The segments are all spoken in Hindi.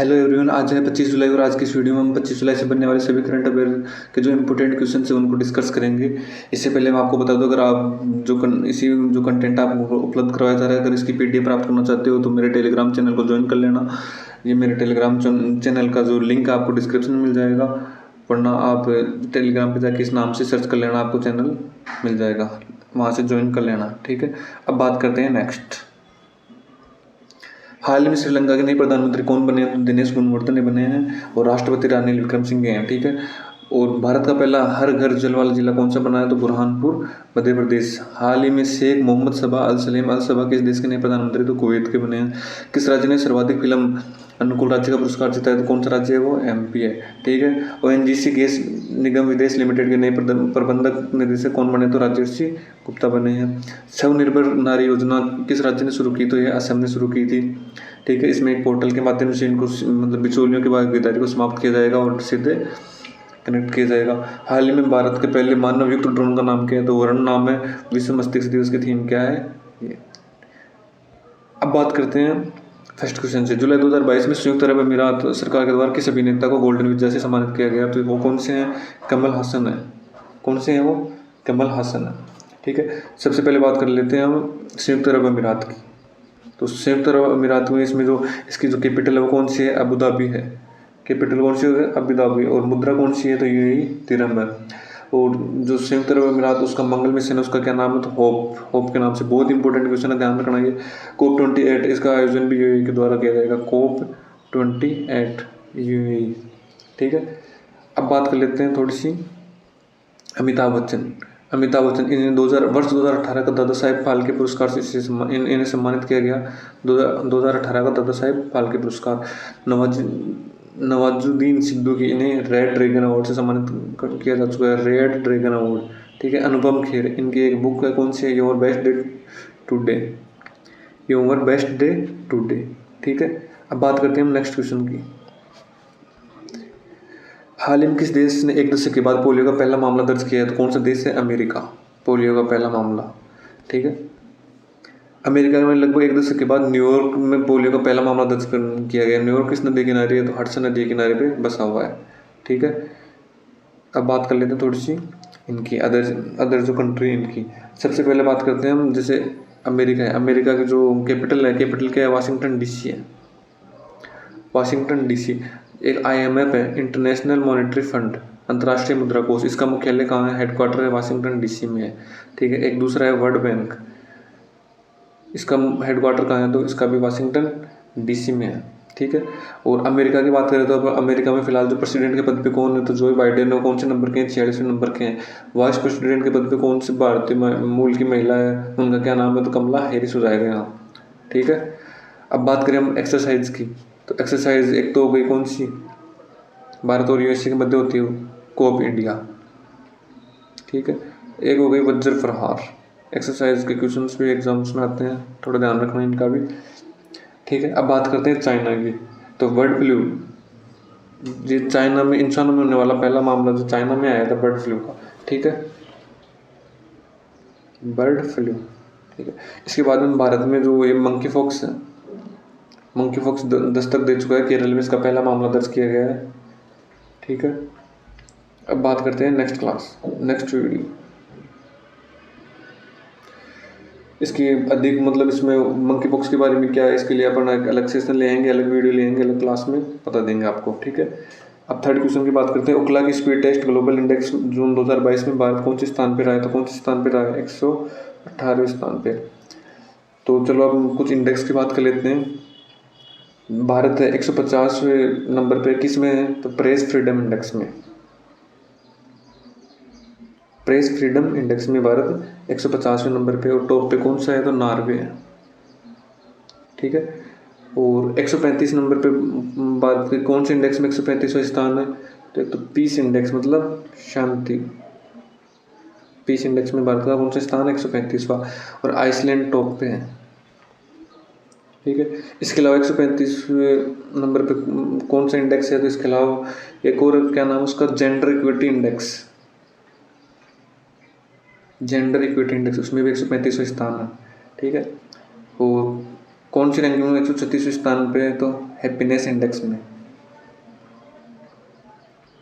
हेलो एवरीवन, आज है 25 जुलाई और आज की इस वीडियो में हम 25 जुलाई से बनने वाले सभी करंट अफेयर के जो इंपॉर्टेंट क्वेश्चन है उनको डिस्कस करेंगे। इससे पहले मैं आपको बता दूं, अगर आप जो कंटेंट आपको उपलब्ध करवाया जा रहा है, अगर इसकी पीडीएफ प्राप्त करना चाहते हो तो मेरे टेलीग्राम चैनल को ज्वाइन कर लेना। ये मेरे टेलीग्राम चैनल का जो लिंक है आपको डिस्क्रिप्शन में मिल जाएगा, वरना आप टेलीग्राम पे जाके इस नाम से सर्च कर लेना, आपको चैनल मिल जाएगा, वहाँ से ज्वाइन कर लेना। ठीक है, अब बात करते हैं नेक्स्ट। हाल ही में श्रीलंका के नए प्रधानमंत्री कौन बने हैं? तो दिनेश गुणवर्धने बने हैं और राष्ट्रपति रानिल विक्रमसिंघे हैं। ठीक है, और भारत का पहला हर घर जल वाला जिला कौन सा बना है? तो बुरहानपुर, मध्य प्रदेश। हाल ही में शेख मोहम्मद सबा अल सलेम अल सबा किस देश के नए प्रधानमंत्री? तो कुवैत के बने हैं। किस राज्य ने सर्वाधिक फिल्म अनुकूल राज्य का पुरस्कार जीता है? तो कौन सा राज्य है? वो एमपी है। ठीक है, ओएनजीसी गैस निगम विदेश लिमिटेड के नए प्रबंधक निदेशक कौन बने? तो राजर्षि गुप्ता बने हैं। स्वनिर्भर नारी योजना किस राज्य ने शुरू की? तो ये असम ने शुरू की थी। ठीक है, इसमें एक पोर्टल के माध्यम से इनको मतलब बिचौलियों की भागीदारी को समाप्त किया जाएगा और सीधे कनेक्ट किया जाएगा। हाल ही में भारत के पहले मानव युक्त ड्रोन का नाम क्या है? तो वरुण नाम है। विश्व मस्तिष्क दिवस की थीम क्या है? ये। अब बात करते हैं फर्स्ट क्वेश्चन से। जुलाई 2022 में संयुक्त अरब अमीरात सरकार के द्वारा किस अभिनेता को गोल्डन वीजा से सम्मानित किया गया? तो वो कौन से हैं? कमल हसन है। कौन से हैं वो? कमल हसन है। ठीक है, सबसे पहले बात कर लेते हैं हम संयुक्त अरब अमीरात की। तो संयुक्त अरब अमीरात में इसमें जो इसकी जो कैपिटल है वो कौन सी है? अबू धाबी है। कैपिटल कौन सी है? Abu Dhabi. और मुद्रा कौन सी है? तो यूएई दिरहम है। और जो संयुक्त अरब अमीरात उसका मंगल मिशन है, उसका क्या नाम है? तो होप के नाम से। बहुत इंपॉर्टेंट क्वेश्चन है, ध्यान रखना। ये COP28 इसका आयोजन भी यूएई के द्वारा किया जाएगा। COP28 UAE. ठीक है, अब बात कर लेते हैं थोड़ी सी अमिताभ बच्चन। इन्हें 2018 का दादा साहेब फाल्के पुरस्कार से इन्हें सम्मानित किया गया। 2018 का दादा साहेब फाल्के पुरस्कार। नवाजुद्दीन सिद्दीकी इन्हें रेड ड्रैगन अवार्ड से सम्मानित किया जा चुका है। Red dragon award. ठीक है, अनुपम खेर इनकी एक बुक है, कौन सी है? Your best day today. Your best day today. ठीक है, अब बात करते हैं हम नेक्स्ट क्वेश्चन की। हाल ही में किस देश ने एक दशक के बाद पोलियो का पहला मामला दर्ज किया है? तो कौन सा देश है? अमेरिका। पोलियो का पहला मामला। ठीक है, अमेरिका में लगभग एक दशक के बाद न्यूयॉर्क में पोलियो का पहला मामला दर्ज किया गया। न्यूयॉर्क किस नदी किनारे है? तो हडसन नदी किनारे पे बसा हुआ है। ठीक है, अब बात कर लेते हैं थोड़ी सी इनकी अदर जो कंट्री इनकी। सबसे पहले बात करते हैं हम, जैसे अमेरिका है। अमेरिका की जो कैपिटल है, कैपिटल क्या है? वाशिंगटन डीसी है। Washington DC. एक IMF है, इंटरनेशनल मॉनेटरी फंड, अंतर्राष्ट्रीय मुद्रा कोष। इसका मुख्यालय कहाँ है? हेडक्वार्टर है वाशिंगटन डीसी में है। ठीक है, एक दूसरा है वर्ल्ड बैंक। इसका हेडक्वार्टर कहाँ है? तो इसका भी वाशिंगटन डीसी में है। ठीक है, और अमेरिका की बात करें तो अमेरिका में फिलहाल जो प्रेसिडेंट के पद पे कौन है? तो जो बाइडेन है। कौन से नंबर के हैं? 46वें नंबर के हैं। वाइस प्रेसिडेंट के पद पे कौन सी भारतीय मूल की महिला है? उनका क्या नाम है? तो कमला हैरिस हो जाएगा यहाँ। ठीक है, अब बात करें हम एक्सरसाइज की। तो एक्सरसाइज एक तो हो गई कौन सी? भारत और यूएसए के मध्य होती है, कोप इंडिया। ठीक है, एक हो गई वज्र प्रहार। एक्सरसाइज के क्वेश्चंस भी एग्जाम्स में आते हैं, थोड़ा ध्यान रखना इनका भी। ठीक है, अब बात करते हैं चाइना की। तो बर्ड फ्लू, ये चाइना में इंसानों में होने वाला पहला मामला जो चाइना में आया था बर्ड फ्लू का। ठीक है, बर्ड फ्लू। ठीक है, इसके बाद में भारत में जो ये मंकी फॉक्स है, मंकी फॉक्स दस्तक दे चुका है। केरल में इसका पहला मामला दर्ज किया गया है। ठीक है, अब बात करते हैं नेक्स्ट वीडियो। इसकी अधिक मतलब इसमें मंकी पॉक्स के बारे में क्या है, इसके लिए अपन अलग सेशन लेंगे, अलग वीडियो लेंगे, अलग क्लास में बता देंगे आपको। ठीक है, अब थर्ड क्वेश्चन की बात करते हैं। ओखला की स्पीड टेस्ट ग्लोबल इंडेक्स जून 2022 में भारत कौन से स्थान पर रहा है? तो कौन से स्थान पर रहा है? 118वें स्थान पे। तो चलो अब हम कुछ इंडेक्स की बात कर लेते हैं। भारत है 150वें नंबर पे, किस में है? तो प्रेस फ्रीडम इंडेक्स में। प्रेस फ्रीडम इंडेक्स में भारत 150वें नंबर पे। और टॉप पे कौन सा है? तो नॉर्वे है। ठीक है, और 135 नंबर पे भारत के कौन से इंडेक्स में 135वां स्थान है? तो एक तो पीस इंडेक्स मतलब शांति, पीस इंडेक्स में भारत का कौन सा स्थान है? 135वां। और आइसलैंड टॉप पे है। ठीक है, इसके अलावा 135वें नंबर पे कौन सा इंडेक्स है? तो इसके अलावा एक और क्या नाम है उसका? Gender equity index. Gender equity index, उसमें भी 135वां स्थान है। ठीक है, और कौन सी रैंकिंग में 136वें स्थान पे है? तो हैप्पीनेस इंडेक्स में।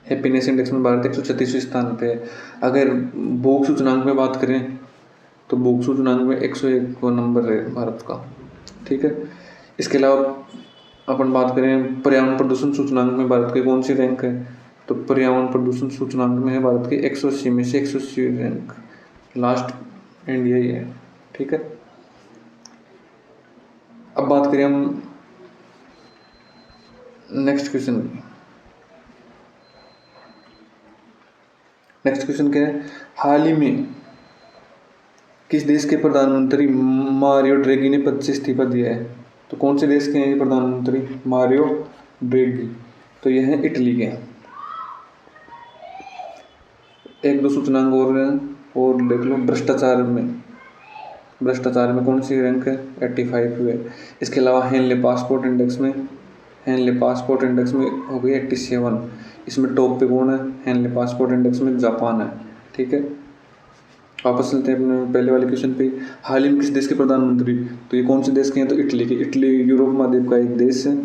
हैप्पीनेस इंडेक्स में भारत 136वें स्थान पे है। अगर भूख सूचकांक में बात करें तो भूख सूचकांक में 101 नंबर है भारत का, ठीक है। इसके अलावा अपन बात करें पर्यावरण प्रदूषण सूचकांक में भारत के कौन सी रैंक है, तो पर्यावरण प्रदूषण सूचकांक में है भारत की 180 में से 180 रैंक, लास्ट इंडिया ही है, ठीक है। अब बात करें हम नेक्स्ट क्वेश्चन की। नेक्स्ट क्वेश्चन क्या है, हाल ही में किस देश के प्रधानमंत्री मारियो ड्रैगी ने पद से इस्तीफा दिया है, तो कौन से देश के हैं ये प्रधानमंत्री मारियो ड्रैगी, तो यह है इटली के। एक दो सूचनांक और देख लो, भ्रष्टाचार में कौन सी रैंक है, 85 है। इसके अलावा हेनले पासपोर्ट इंडेक्स में हो गई 87, इसमें टॉप पे कौन है, हेनले पासपोर्ट इंडेक्स में जापान है, ठीक है। वापस चलते हैं अपने पहले वाले क्वेश्चन पे, हाल ही में किस देश के प्रधानमंत्री, तो ये कौन से देश के हैं, तो इटली के। इटली यूरोप महाद्वीप का एक देश है,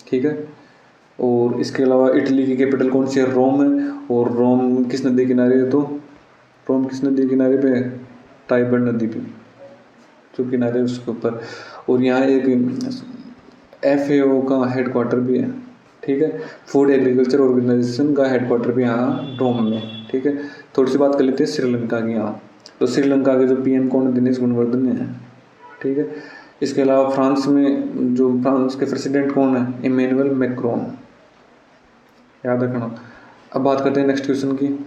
ठीक है। और इसके अलावा इटली की कैपिटल कौन सी है, रोम है। और रोम किस नदी किनारे है, तो रोम किस नदी किनारे पे है, टाइबर नदी पे जो किनारे है उसके ऊपर। और यहाँ एक FAO का हेडक्वार्टर भी है, ठीक है। फूड एग्रीकल्चर ऑर्गेनाइजेशन का हेडक्वार्टर भी यहाँ रोम में, ठीक है। थोड़ी सी बात कर लेते हैं श्रीलंका की यहाँ, तो श्रीलंका के जो PM कौन है, दिनेश गुणवर्धन है, ठीक है। इसके अलावा फ्रांस के प्रेसिडेंट कौन है, इमैनुअल मैक्रोन, याद रखना। अब बात करते हैं नेक्स्ट क्वेश्चन की,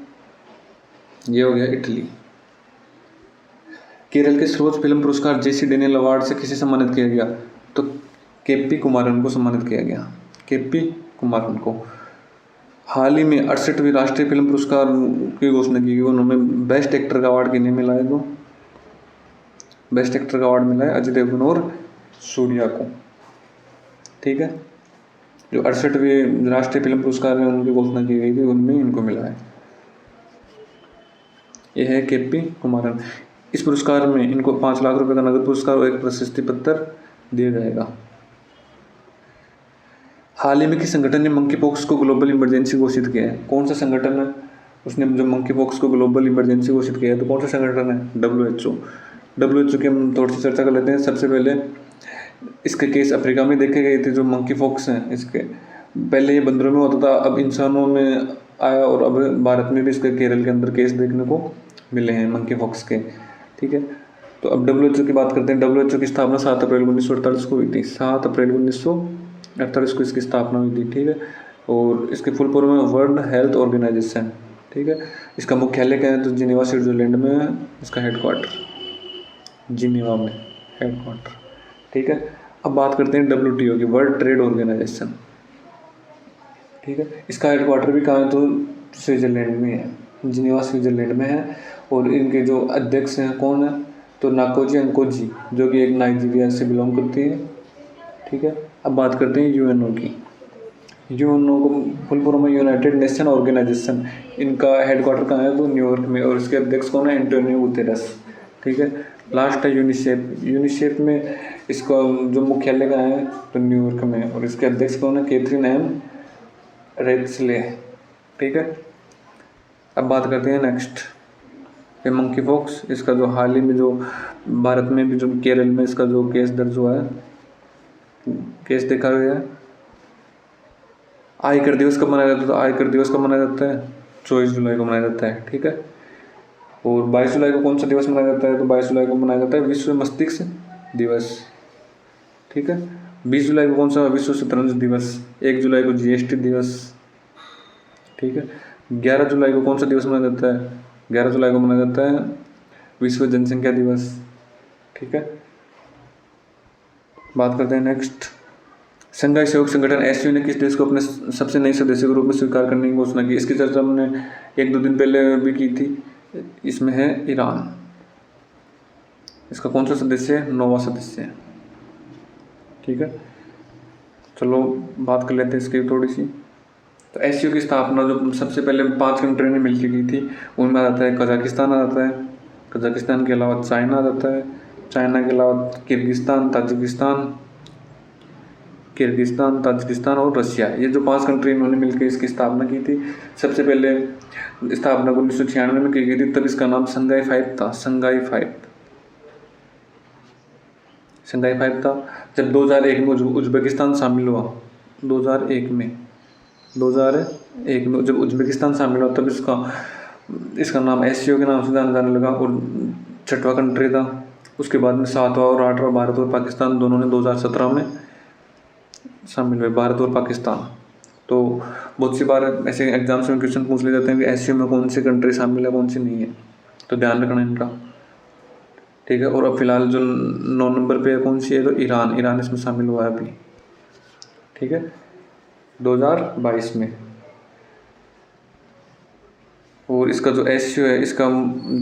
ये हो गया इटली। केरल के सर्वोच्च फिल्म पुरस्कार JC डेनियल अवार्ड से किसे सम्मानित किया गया, तो KP कुमारन को सम्मानित किया गया, KP कुमारन को। हाल ही में 68वीं राष्ट्रीय फिल्म पुरस्कार की घोषणा की गई, उन्होंने बेस्ट एक्टर का अवार्ड किन्हें मिला है, तो बेस्ट एक्टर का अवार्ड मिला है अजय देवगन और सूर्या को, ठीक है। जो 68वीं राष्ट्रीय फिल्म पुरस्कार है उनकी घोषणा की गई थी, उनमें इनको मिला है। यह है KP कुमारन। इस पुरस्कार में इनको 5 लाख रुपए का नगद पुरस्कार और एक प्रशस्ति पत्र दिया जाएगा। हाल ही में किस संगठन ने मंकी पॉक्स को ग्लोबल इमरजेंसी घोषित किया है, कौन सा संगठन है उसने जो मंकी पॉक्स को ग्लोबल इमरजेंसी घोषित किया है, तो कौन सा संगठन है, WHO की हम थोड़ी सी चर्चा कर लेते हैं। सबसे पहले इसके केस अफ्रीका में देखे गए थे, जो मंकी पॉक्स हैं इसके पहले ये बंदरों में होता था, अब इंसानों में आया, और अब भारत में भी इसके केरल के अंदर केस देखने को मिले हैं मंकी पॉक्स के, ठीक है। तो अब WHO की बात करते हैं। WHO की स्थापना 7 अप्रैल 1948 को हुई थी, 7 अप्रैल 1948 को इसकी स्थापना हुई थी, ठीक है। और इसके फुल फॉर्म में वर्ल्ड हेल्थ ऑर्गेनाइजेशन, ठीक है। इसका मुख्यालय क्या है, तो जिनेवा स्विट्जरलैंड में है इसका हेडक्वार्टर, जिनेवा में हेडक्वार्टर, ठीक है। अब बात करते हैं WTO की, वर्ल्ड ट्रेड ऑर्गेनाइजेशन, ठीक है। इसका हेडक्वार्टर भी कहाँ है, तो स्विट्जरलैंड में है, जिनेवा स्विट्जरलैंड में है। और इनके जो अध्यक्ष हैं कौन है, तो नाकोजी अंकोजी, जो कि एक नाइजीरिया से बिलोंग करती है, ठीक है। अब बात करते हैं UNO की। UNO को फुल फॉर्म में यूनाइटेड नेशन ऑर्गेनाइजेशन, इनका हेडक्वार्टर कहाँ है, तो न्यूयॉर्क में। और इसके अध्यक्ष कौन है, एंटोनियो गुतेरस, ठीक है। लास्ट है यूनिसेफ में इसका जो मुख्यालय कहाँ है, तो न्यूयॉर्क में। और इसके अध्यक्ष कौन है, कैथरीन एम रेड्सले, ठीक है। अब बात करते हैं नेक्स्ट पे मंकी पॉक्स। इसका जो हाल ही में जो भारत में भी जो केरल में इसका जो केस दर्ज हुआ है, केस देखा गया है। आयकर दिवस कब मनाया जाता है, तो आयकर दिवस कब मनाया जाता है, 24 जुलाई को मनाया जाता है, ठीक है। और 22 जुलाई को कौन सा दिवस मनाया जाता है, तो 22 जुलाई को मनाया जाता है विश्व मस्तिष्क दिवस, ठीक है। 20 जुलाई को कौन सा, विश्व शतरंज दिवस। 1 जुलाई को GST दिवस, ठीक है। 11 जुलाई को कौन सा दिवस मनाया जाता है, 11 जुलाई को मनाया जाता है विश्व जनसंख्या दिवस, ठीक है। बात करते हैं नेक्स्ट, संघाई सहयोग संगठन SCO ने किस देश को अपने सबसे नए सदस्य के रूप में स्वीकार करने की घोषणा की। इसकी चर्चा हमने 1-2 दिन पहले भी की थी। इसमें है ईरान, इसका कौन सा सदस्य है, 9वां सदस्य है, ठीक है। चलो बात कर लेते हैं इसकी थोड़ी सी। तो SCO की स्थापना जो सबसे पहले 5 कंट्री ने मिलकर की थी, उनमें आता है कजाकिस्तान आ जाता है, कजाकिस्तान के अलावा चाइना आ जाता है, चाइना के अलावा किर्गिस्तान, ताजिकिस्तान, किर्गिस्तान, ताजिकिस्तान और रशिया, ये जो 5 कंट्री इन्होंने मिलकर इसकी स्थापना की थी। सबसे पहले स्थापना 1996 में की गई थी, तब इसका नाम संघाई 5 था। संघाई 5 था। जब 2001 में उज्बेकिस्तान शामिल हुआ, 2001 में जब उज्बेकिस्तान शामिल हुआ, तब इसका नाम एससीओ के नाम से जाना जाने लगा और 6वां कंट्री था। उसके बाद में 7वां और 8वां भारत और पाकिस्तान दोनों ने 2017 में शामिल हुए, भारत और पाकिस्तान। तो बहुत सी बार ऐसे एग्जाम्स में क्वेश्चन पूछ ले जाते हैं कि एससीओ में कौन सी कंट्री शामिल है, कौन सी नहीं है, तो ध्यान रखना इनका, ठीक है। और अब फिलहाल जो 9 नंबर पे कौन सी है, तो ईरान इसमें शामिल हुआ है अभी, ठीक है, 2022 में। और इसका जो एससीओ है, इसका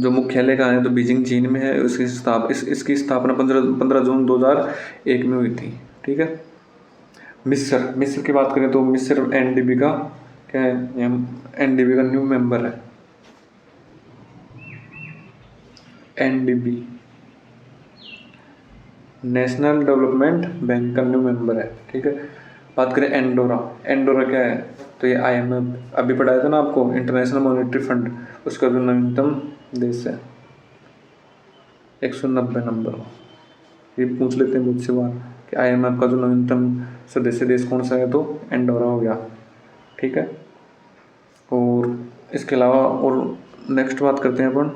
जो मुख्यालय कहाँ है, तो बीजिंग चीन में है। इसकी स्थापना 15 जून 2001 में हुई थी, ठीक है। मिस्र की बात करें तो मिस्र एनडीबी का क्या है, एनडीबी का न्यू मेंबर है। एनडीबी नेशनल डेवलपमेंट बैंक का न्यू मेंबर है, ठीक है। बात करें एंडोरा क्या है, तो ये IMF अभी पढ़ाया था ना आपको, इंटरनेशनल मॉनेटरी फंड, उसका जो नवीनतम देश है 190 नंबर। ये पूछ लेते हैं मुझसे बार कि IMF का जो नवीनतम सदस्य देश कौन सा है, तो एंडोरा हो गया, ठीक है। और इसके अलावा और नेक्स्ट बात करते हैं अपन,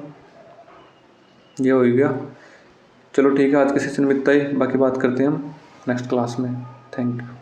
ये हो गया। चलो ठीक है, आज के सेशन में इतना ही, बाकी बात करते हैं हम नेक्स्ट क्लास में। Thank you.